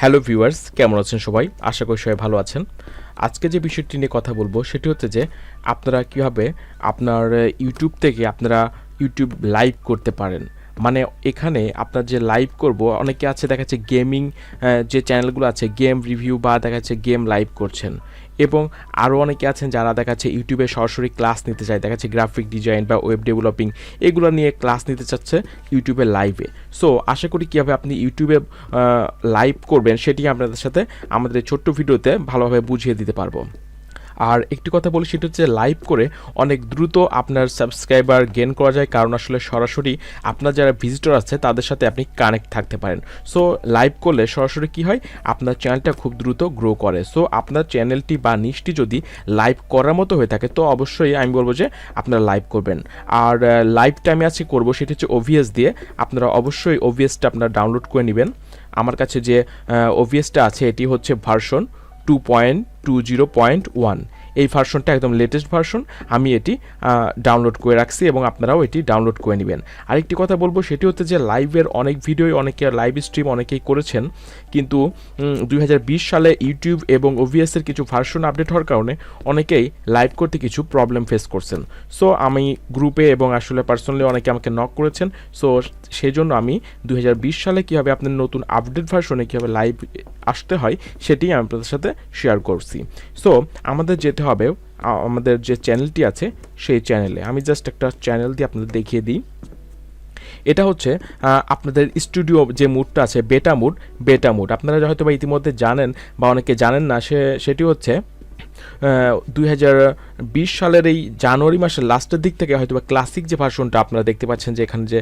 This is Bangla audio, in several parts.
হ্যালো ভিউয়ার্স, কেমন আছেন সবাই? আশা করি সবাই ভালো আছেন। আজকে যে বিষয়টি নিয়ে কথা বলবো সেটি হচ্ছে যে আপনারা কীভাবে আপনার ইউটিউব থেকে আপনারা ইউটিউব লাইভ করতে পারেন। মানে এখানে আপনার যে লাইভ করব, অনেকে আছে দেখা যাচ্ছে গেমিং যে চ্যানেলগুলো আছে গেম রিভিউ বা দেখা যাচ্ছে গেম লাইভ করছেন, এবং আরও অনেকে আছেন যারা দেখা যাচ্ছে ইউটিউবে সরাসরি ক্লাস নিতে চায়, দেখা যাচ্ছে গ্রাফিক ডিজাইন বা ওয়েব ডেভেলপিং এগুলো নিয়ে ক্লাস নিতে চাচ্ছে ইউটিউবে লাইভে। সো আশা করি কীভাবে আপনি ইউটিউবে লাইভ করবেন সেটি আপনাদের সাথে আমাদের এই ছোট্ট ভিডিওতে ভালোভাবে বুঝিয়ে দিতে পারবো। আর একটি কথা বলি, সেটা হচ্ছে লাইভ করে অনেক দ্রুত আপনার সাবস্ক্রাইবার গেইন করা যায়, কারণ আসলে সরাসরি আপনার যারা ভিজিটর আছে তাদের সাথে আপনি কানেক্ট থাকতে পারেন। সো লাইভ করলে সরাসরি কি হয়, আপনার চ্যানেলটা খুব দ্রুত গ্রো করে। সো আপনার চ্যানেলটি বা নিশটি যদি লাইভ করার মতো হয়ে থাকে তো অবশ্যই আমি বলবো যে আপনারা লাইভ করবেন। আর লাইভটা আমি আজকে করবো সেটি হচ্ছে ওভিএস দিয়ে। আপনারা অবশ্যই ওভিএসটা আপনারা ডাউনলোড করে নেবেন। আমার কাছে যে ওভিএসটা আছে এটি হচ্ছে ভার্সন 2.20.1। এই ভার্সনটা একদম লেটেস্ট ভার্সন, আমি এটি ডাউনলোড করে রাখছি এবং আপনারাও এটি ডাউনলোড করে নেবেন। আরেকটি কথা বলবো সেটি হচ্ছে যে লাইভের অনেক ভিডিওই অনেকে লাইভ স্ট্রিম অনেকেই করেছেন, কিন্তু 2020 সালে ইউটিউব এবং ওভিএসের কিছু ভার্সন আপডেট হওয়ার কারণে অনেকেই লাইভ করতে কিছু প্রবলেম ফেস করছেন। সো আমি গ্রুপে এবং আসলে পার্সোনালি অনেকে আমাকে নক করেছেন। সো সেই জন্য আমি 2020 সালে কীভাবে আপনার নতুন আপডেট ভার্সনে কীভাবে লাইভ আসতে হয় সেটি আমি আপনাদের সাথে শেয়ার করছি। সো আমাদের যেতে হবে আমাদের যে চ্যানেলটি আছে সেই চ্যানেলে। আমি জাস্ট একটা চ্যানেল দিয়ে আপনাদের দেখিয়ে দিই। এটা হচ্ছে আপনাদের স্টুডিও যে মুডটা আছে, বেটা মুড আপনারা হয়তো বা ইতিমধ্যে জানেন বা অনেকে জানেন না, সেটি হচ্ছে 2020 সালের এই জানুয়ারি মাসের লাস্টের দিক থেকে হয়তো বা ক্লাসিক যে ভার্সনটা আপনারা দেখতে পাচ্ছেন, যে এখানে যে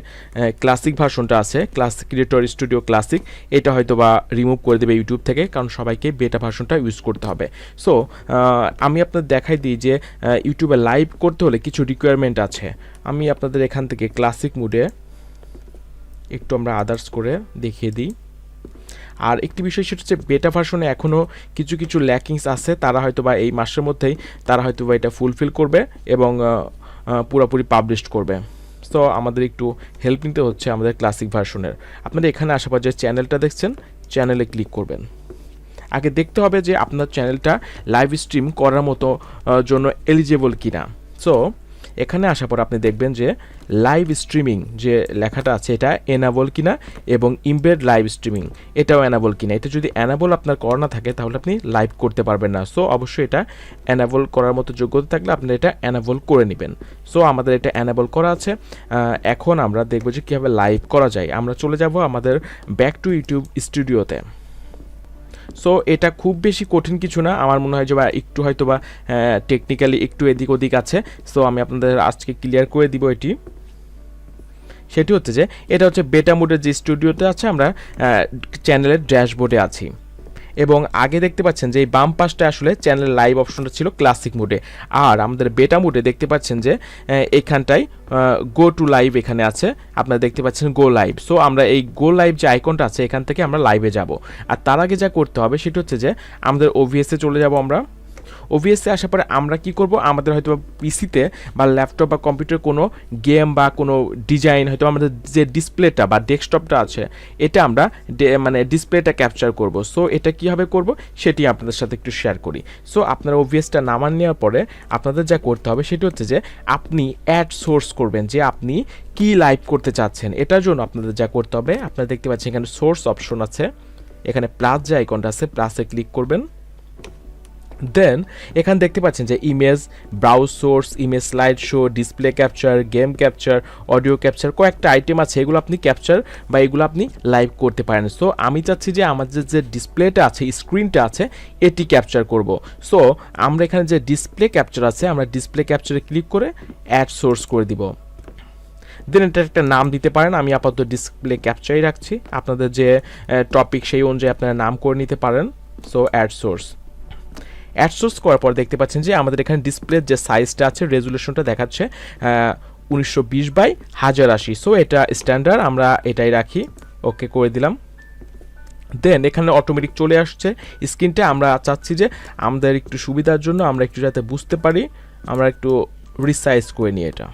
ক্লাসিক ভার্সনটা আছে, ক্লাসিক ক্রিয়েটর স্টুডিও ক্লাসিক, এটা হয়তো বা রিমুভ করে দেবে ইউটিউব থেকে, কারণ সবাইকে বেটা ভার্সনটা ইউজ করতে হবে। সো আমি আপনাদের দেখাই দিই যে ইউটিউবে লাইভ করতে হলে কিছু রিকোয়ারমেন্ট আছে। আমি আপনাদের এখান থেকে ক্লাসিক মুডে একটু আমরা আদার্স করে দেখিয়ে দিই। আর একটি বিষয় সেটা হচ্ছে বেটা ভার্সনে এখনও কিছু কিছু ল্যাকিংস আছে, তারা হয়তো বা এই মাসের মধ্যেই তারা হয়তো বা এটা ফুলফিল করবে এবং পুরোপুরি পাবলিশ করবে। সো আমাদের একটু হেল্প নিতে হচ্ছে আমাদের ক্লাসিক ভার্সনের। আপনারা এখানে আসার যে চ্যানেলটা দেখছেন, চ্যানেলে ক্লিক করবেন। আগে দেখতে হবে যে আপনার চ্যানেলটা লাইভ স্ট্রিম করার মতো জন্য এলিজেবল কিনা। সো এখানে আসার পর আপনি দেখবেন যে লাইভ স্ট্রিমিং যে লেখাটা আছে এটা এনাবল কিনা, এবং ইমবেড লাইভ স্ট্রিমিং এটাও এনাবল কিনা। এটা যদি এনাবল আপনার করা না থাকে তাহলে আপনি লাইভ করতে পারবেন না। সো অবশ্যই এটা এনাবল করার মতো যোগ্যতা থাকলে আপনি এটা এনাবল করে নেবেন। সো আমাদের এটা এনাবল করা আছে। এখন আমরা দেখব যে কীভাবে লাইভ করা যায়। আমরা চলে যাব আমাদের ব্যাক টু ইউটিউব স্টুডিওতে। সো এটা খুব বেশি কঠিন কিছু না, আমার মনে হয় যে বা একটু হয়তো বা টেকনিক্যালি একটু এদিক ওদিক আছে। সো আমি আপনাদের আজকে ক্লিয়ার করে দিব এটি। সেটি হচ্ছে যে এটা হচ্ছে বেটা মোডের যে স্টুডিওতে আছে, আমরা চ্যানেলের ড্যাশবোর্ডে আছি এবং আগে দেখতে পাচ্ছেন যে এই বাম পাশটা আসলে চ্যানেল লাইভ অপশনটা ছিল ক্লাসিক মোডে, আর আমাদের বেটা মোডে দেখতে পাচ্ছেন যে এখানটায় গো টু লাইভ এখানে আছে, আপনারা দেখতে পাচ্ছেন গো লাইভ। সো আমরা এই গো লাইভ যে আইকনটা আছে এখান থেকে আমরা লাইভে যাব। আর তার আগে যা করতে হবে সেটা হচ্ছে যে আমাদের ওভিএসে চলে যাব। আমরা ওভিএসে আসার পরে আমরা কি করব, আমাদের হয়তো পিসিতে বা ল্যাপটপ বা কম্পিউটার কোনো গেম বা কোনো ডিজাইন, হয়তো আমাদের যে ডিসপ্লেটা বা ডেস্কটপটা আছে এটা আমরা মানে ডিসপ্লেটা ক্যাপচার করব। সো এটা কীভাবে করব সেটি আপনাদের সাথে একটু শেয়ার করি। সো আপনারা ওভিএসটা নামান নেওয়ার পরে আপনাদের যা করতে হবে সেটি হচ্ছে যে আপনি অ্যাড সোর্স করবেন, যে আপনি কি লাইভ করতে চাচ্ছেন। এটার জন্য আপনাদের যা করতে হবে, আপনারা দেখতে পাচ্ছেন এখানে সোর্স অপশন আছে, এখানে প্লাস যে আইকনটা আছে প্লাসে ক্লিক করবেন। দেন এখানে দেখতে পাচ্ছেন যে image, browse source, image slide show, display capture, game capture, audio capture, কয়েকটা আইটেম আছে, এগুলো আপনি ক্যাপচার বা এগুলো আপনি লাইভ করতে পারেন। সো আমি চাচ্ছি যে আমাদের যে ডিসপ্লেটা আছে, স্ক্রিনটা আছে, এটি ক্যাপচার করব। সো আমরা এখানে যে ডিসপ্লে ক্যাপচার আছে, আমরা ডিসপ্লে ক্যাপচারে ক্লিক করে অ্যাড সোর্স করে দিব। দেন এটা একটা নাম দিতে পারেন, আমি আপাতত ডিসপ্লে ক্যাপচারই রাখছি। আপনাদের যে টপিক সেই অনুযায়ী আপনারা নাম করে নিতে পারেন। সো অ্যাড সোর্স করার পর দেখতে পাচ্ছেন যে আমাদের এখানে ডিসপ্লের যে সাইজটা আছে, রেজুলেশনটা দেখাচ্ছে 1920x1080। সো এটা স্ট্যান্ডার্ড, আমরা এটাই রাখি, ওকে করে দিলাম। দেন এখানে অটোমেটিক চলে আসছে স্ক্রিনটা। আমরা চাচ্ছি যে আমাদের একটু সুবিধার জন্য আমরা একটু যাতে বুঝতে পারি, আমরা একটু রিসাইজ করে নিই এটা।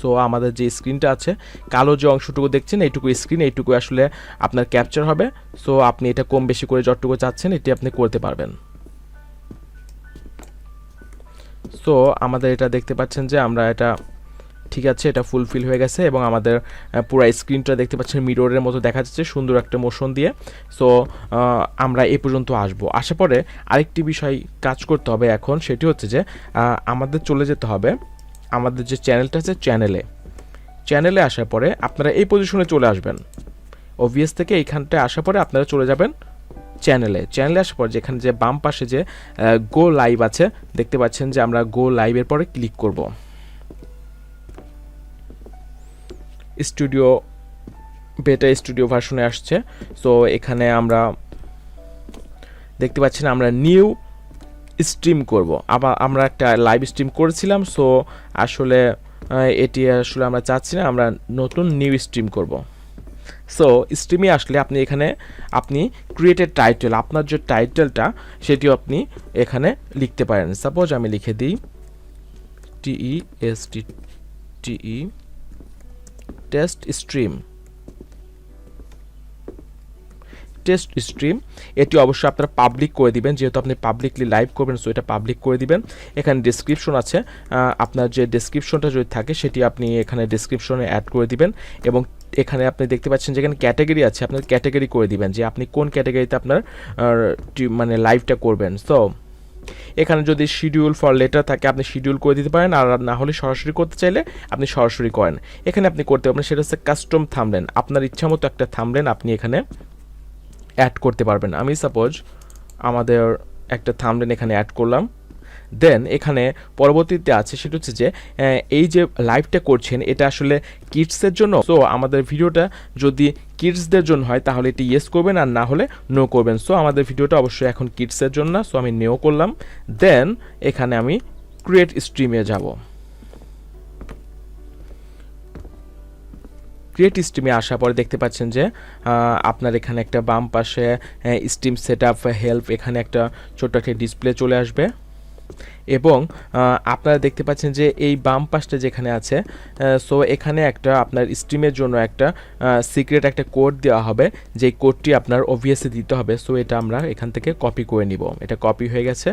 সো আমাদের যে স্ক্রিনটা আছে, কালো যে অংশটুকু দেখছেন এইটুকু স্ক্রিন, এইটুকু আসলে আপনার ক্যাপচার হবে। সো আপনি এটা কম বেশি করে যতটুকু চাচ্ছেন এটি আপনি করতে পারবেন। সো আমাদের এটা দেখতে পাচ্ছেন যে আমরা এটা ঠিক আছে, এটা ফুলফিল হয়ে গেছে এবং আমাদের পুরো স্ক্রিনটা দেখতে পাচ্ছেন মিররের মতো দেখা যাচ্ছে সুন্দর একটা মোশন দিয়ে। সো আমরা এই পর্যন্ত আসার পরে আরেকটি বিষয় কাজ করতে হবে এখন, সেটি হচ্ছে যে আমাদের চলে যেতে হবে আমাদের যে চ্যানেলটা আছে চ্যানেলে আসার পরে আপনারা এই পজিশনে চলে আসবেন। ওভিএস থেকে এইখানটায় আসার পরে আপনারা চলে যাবেন চ্যানেলে আসার পর যেখানে যে বাম পাশে যে গো লাইভ আছে দেখতে পাচ্ছেন যে আমরা গো লাইভের পরে ক্লিক করব। বেটা স্টুডিও ভার্সনে আসছে। সো এখানে আমরা দেখতে পাচ্ছেন আমরা নিউ স্ট্রিম করব। আবার আমরা একটা লাইভ স্ট্রিম করেছিলাম, সো আসলে এটি আসলে আমরা চাচ্ছি না, আমরা নতুন নিউ স্ট্রিম করব। সো স্ট্রিমে আসলে আপনি ক্রিয়েটেড টাইটেল, আপনার যে টাইটেলটা সেটিও আপনি এখানে লিখতে পারেন। সাপোজ আমি লিখে দিই TEST টেস্ট স্ট্রিম। এটি অবশ্যই আপনারা পাবলিক করে দিবেন, যেহেতু আপনি পাবলিকলি লাইভ করবেন, সো এটা পাবলিক করে দিবেন। এখানে ডেসক্রিপশন আছে, আপনার যে ডেসক্রিপশনটা যদি থাকে সেটি আপনি এখানে ডেসক্রিপশনে অ্যাড করে দিবেন। এবং এখানে আপনি দেখতে পাচ্ছেন যেখানে ক্যাটাগরি আছে, আপনার ক্যাটাগরি করে দিবেন যে আপনি কোন ক্যাটাগরিতে আপনার মানে লাইভটা করবেন। সো এখানে যদি শিডিউল ফর লেটার থাকে আপনি শিডিউল করে দিতে পারেন, আর না হলে সরাসরি করতে চাইলে আপনি সরাসরি করেন। এখানে আপনি করতে পারবেন, সেটা হচ্ছে কাস্টম থাম্বনেল। আপনার ইচ্ছা মতো একটা থাম্বনেল আপনি এখানে অ্যাড করতে পারবেন। আমি সাপোজ আমাদের একটা থাম্বনেল এখানে অ্যাড করলাম। দেন এখানে পরবর্তীতে আছে সেটা হচ্ছে যে এই যে লাইভটা করছেন এটা আসলে কিডসের জন্য। সো আমাদের ভিডিওটা যদি কিডসদের জন্য হয় তাহলে এটি ইয়েস করবেন, আর না হলে নো করবেন। সো আমাদের ভিডিওটা অবশ্যই এখন কিডসের জন্য, সো আমি নো করলাম। দেন এখানে আমি ক্রিয়েট স্ট্রিমে যাব। ক্রিয়েট স্ট্রিমে আসার পরে দেখতে পাচ্ছেন যে আপনার এখানে একটা বাম পাশে স্ট্রিম সেটআপ হেল্প, এখানে একটা ছোট্ট একটা ডিসপ্লে চলে আসবে। এবং আপনারা দেখতে পাচ্ছেন যে এই বাম পাশটা যেখানে আছে, সো এখানে একটা আপনার স্ট্রিমের জন্য একটা সিক্রেট একটা কোড দেওয়া হবে, যেই কোডটি আপনার ওভিএসে দিতে হবে। সো এটা আমরা এখান থেকে কপি করে নিব। এটা কপি হয়ে গেছে।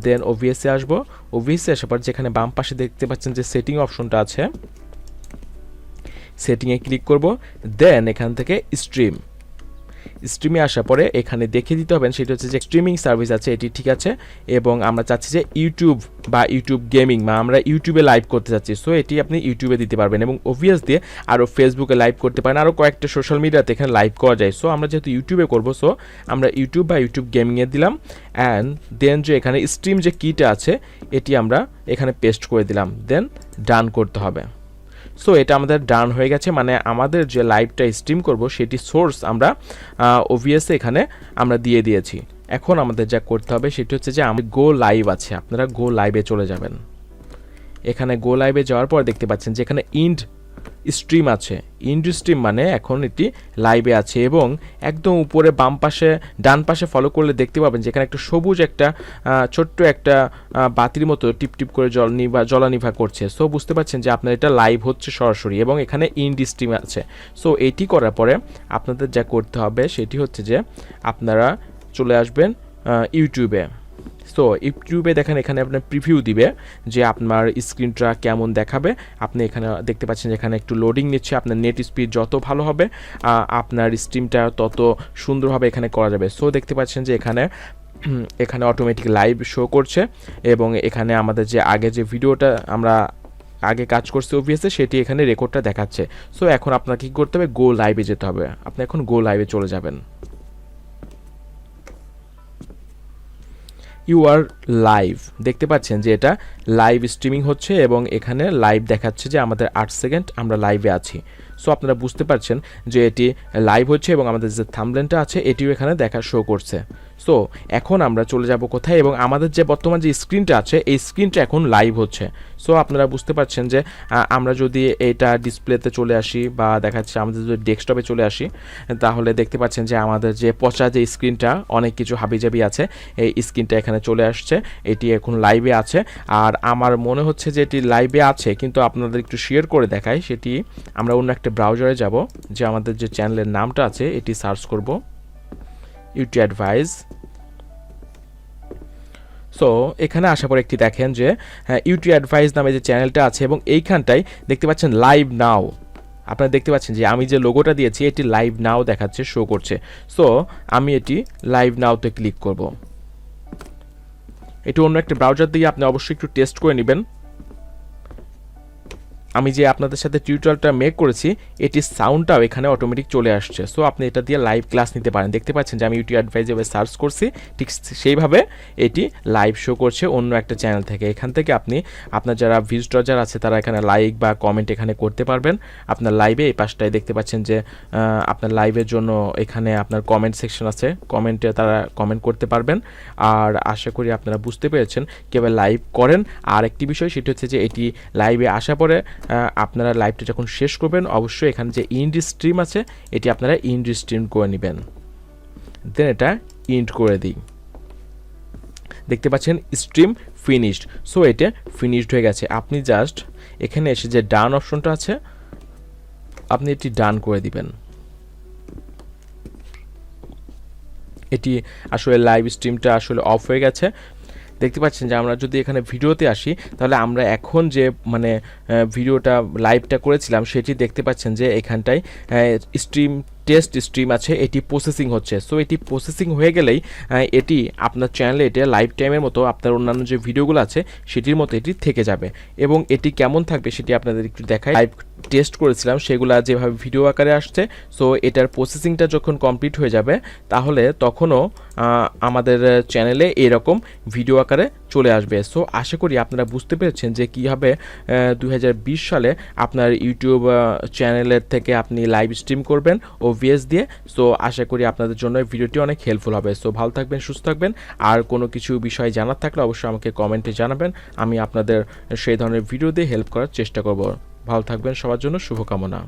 দেন ওভিএসে আসবো। ওভিএসে আসার পর যেখানে বাম পাশে দেখতে পাচ্ছেন যে সেটিং অপশনটা আছে, সেটিংয়ে ক্লিক করব। দেন এখান থেকে স্ট্রিমে আসার পরে এখানে দেখিয়ে দিতে হবে সেটা হচ্ছে যে স্ট্রিমিং সার্ভিস আছে, এটি ঠিক আছে। এবং আমরা চাচ্ছি যে ইউটিউব বা ইউটিউব গেমিং, বা আমরা ইউটিউবে লাইভ করতে চাচ্ছি, সো এটি আপনি ইউটিউবে দিতে পারবেন। এবং ওভিএস দিয়ে আরও ফেসবুকে লাইভ করতে পারেন, আরও কয়েকটা সোশ্যাল মিডিয়াতে এখানে লাইভ করা যায়। সো আমরা যেহেতু ইউটিউবে করব, সো আমরা ইউটিউব বা ইউটিউব গেমিংয়ে দিলাম। অ্যান্ড দেন যে এখানে স্ট্রিম যে কিটা আছে এটি আমরা এখানে পেস্ট করে দিলাম। দেন ডান করতে হবে। সো এটা আমাদের ডান হয়ে গেছে, মানে আমাদের যে লাইভটা স্ট্রিম করব সেটি সোর্স আমরা ওভিএসে এখানে আমরা দিয়ে দিয়েছি। এখন আমাদের যা করতে হবে সেটি হচ্ছে যে আমাদের গো লাইভ আছে, আপনারা গো লাইভে চলে যাবেন। এখানে গো লাইভে যাওয়ার পর দেখতে পাচ্ছেন যে এখানে ইন্ড স্ট্রিম আছে। ইন্ড স্ট্রিম মানে এখন এটি লাইভে আছে। এবং একদম উপরে বাম পাশে ডান পাশে ফলো করলে দেখতে পাবেন যেখানে একটা সবুজ একটা ছোট্ট একটা বাতির মতো টিপ টিপ করে জলানিভা করছে। সো বুঝতে পারছেন যে আপনার এটা লাইভ হচ্ছে সরাসরি, এবং এখানে ইন্ড স্ট্রিম আছে। সো এটি করার পরে আপনাদের যা করতে হবে সেটি হচ্ছে যে আপনারা চলে আসবেন ইউটিউবে। সো ইউটিউবে দেখেন এখানে আপনার প্রিভিউ দিবে যে আপনার স্ক্রিনটা কেমন দেখাবে। আপনি এখানে দেখতে পাচ্ছেন যে এখানে একটু লোডিং নিচ্ছে। আপনার নেট স্পিড যত ভালো হবে আপনার স্ট্রিমটা তত সুন্দরভাবে এখানে করা যাবে। সো দেখতে পাচ্ছেন যে এখানে অটোমেটিক লাইভ শো করছে, এবং এখানে আমাদের যে আগে যে ভিডিওটা আমরা আগে কাজ করছি ওভিএসে সেটি এখানে রেকর্ডটা দেখাচ্ছে। সো এখন আপনাকে কী করতে হবে, গো লাইভে যেতে হবে। আপনি এখন গো লাইভে চলে যাবেন। ইউ আর লাইভ, দেখতে পাচ্ছেন যে এটা লাইভ স্ট্রিমিং হচ্ছে এবং এখানে লাইভ দেখাচ্ছে যে আমাদের 8 সেকেন্ড আমরা লাইভে আছি। সো আপনারা বুঝতে পারছেন যে এটি লাইভ হচ্ছে এবং আমাদের যে থাম্বনেলটা আছে এটিও এখানে দেখা শো করছে। সো এখন আমরা চলে যাব কোথায়, এবং আমাদের যে বর্তমান যে স্ক্রিনটা আছে এই স্ক্রিনটা এখন লাইভ হচ্ছে। সো আপনারা বুঝতে পারছেন যে আমরা যদি এটা ডিসপ্লেতে চলে আসি বা দেখা যাচ্ছে আমাদের যদি ডেস্কটপে চলে আসি, তাহলে দেখতে পাচ্ছেন যে আমাদের যে পচা যে স্ক্রিনটা অনেক কিছু হাবিজাবি আছে এই স্ক্রিনটা এখানে চলে আসছে, এটি এখন লাইভে আছে। আর আমার মনে হচ্ছে যে এটি লাইভে আছে, কিন্তু আপনাদের একটু শেয়ার করে দেখাই। সেটি আমরা অন্য একটা ব্রাউজারে যাব, যে আমাদের যে চ্যানেলের নামটা আছে এটি সার্চ করব ইউটিউব অ্যাডভাইস। সো এখানে আসার পর একটি দেখেন যে ইউটিউব অ্যাডভাইস নামে যে চ্যানেলটা আছে এবং এইখানটায় দেখতে পাচ্ছেন লাইভ নাও। আপনারা দেখতে পাচ্ছেন যে আমি যে লোগোটা দিয়েছি এটি লাইভ নাও দেখাচ্ছে, শো করছে। সো আমি এটি লাইভ নাওতে ক্লিক করব। এটি অন্য একটা ব্রাউজার দিয়ে আপনি অবশ্যই একটু টেস্ট করে নেবেন। আমি যে আপনাদের সাথে টিউটোরিয়ালটা মেক করেছি এটির সাউন্ডটাও এখানে অটোমেটিক চলে আসছে। সো আপনি এটা দিয়ে লাইভ ক্লাস নিতে পারেন। দেখতে পাচ্ছেন যে আমি ইউটিউব অ্যাডভাইজে সার্চ করছি, ঠিক সেইভাবে এটি লাইভ শো করছে অন্য একটা চ্যানেল থেকে। এখান থেকে আপনি আপনার যারা ভিজিটর যারা আছে তারা এখানে লাইক বা কমেন্ট এখানে করতে পারবেন। আপনার লাইভে এই পাশটায় দেখতে পাচ্ছেন যে আপনার লাইভের জন্য এখানে আপনার কমেন্ট সেকশন আছে, কমেন্টে তারা কমেন্ট করতে পারবেন। আর আশা করি আপনারা বুঝতে পেরেছেন কীভাবে লাইভ করেন। আর একটি বিষয় সেটি হচ্ছে যে এটি লাইভে আসার পরে আপনারা লাইভটা যখন শেষ করবেন অবশ্যই এখানে যে ইন্ড স্ট্রিম আছে এটি আপনারা ইন্ড স্ট্রিম করে নেবেন। দেন এটা ইন্ড করে দিই। দেখতে পাচ্ছেন স্ট্রিম ফিনিশড। সো এটা ফিনিশড হয়ে গেছে। আপনি জাস্ট এখানে এসে যে ডান অপশনটা আছে আপনি এটি ডান করে দিবেন। এটি আসলে লাইভ স্ট্রিমটা আসলে অফ হয়ে গেছে। দেখতে পাচ্ছেন যে আমরা যদি এখানে ভিডিওতে আসি তাহলে আমরা এখন যে মানে ভিডিওটা লাইভটা করেছিলাম সেটি দেখতে পাচ্ছেন যে এখানটায় টেস্ট স্ট্রিম আছে, এটি প্রসেসিং হচ্ছে। সো এটি প্রসেসিং হয়ে গেলেই এটি আপনার চ্যানেলে এটা লাইভ টাইমের মতো আপনার অন্যান্য যে ভিডিওগুলো আছে সেটির মতো এটি থেকে যাবে। এবং এটি কেমন থাকবে সেটি আপনাদের একটু দেখাই। লাইভ টেস্ট করেছিলাম সেগুলো যেভাবে ভিডিও আকারে আসছে। সো এটার প্রসেসিংটা যখন কমপ্লিট হয়ে যাবে তাহলে তখনও আমাদের চ্যানেলে এরকম ভিডিও আকারে চলে আসবে। সো আশা করি আপনারা বুঝতে পেরেছেন যে কীভাবে 2020 সালে আপনার ইউটিউব চ্যানেলের থেকে আপনি লাইভ স্ট্রিম করবেন OBS দিয়ে। সো আশা করি আপনাদের জন্য এই ভিডিওটি অনেক হেল্পফুল হবে। সো ভালো থাকবেন, সুস্থ থাকবেন। আর কোনো কিছু বিষয় জানার থাকলে অবশ্যই আমাকে কমেন্টে জানাবেন, আমি আপনাদের সেই ধরনের ভিডিও দিয়ে হেল্প করার চেষ্টা করব। ভালো থাকবেন, সবার জন্য শুভকামনা।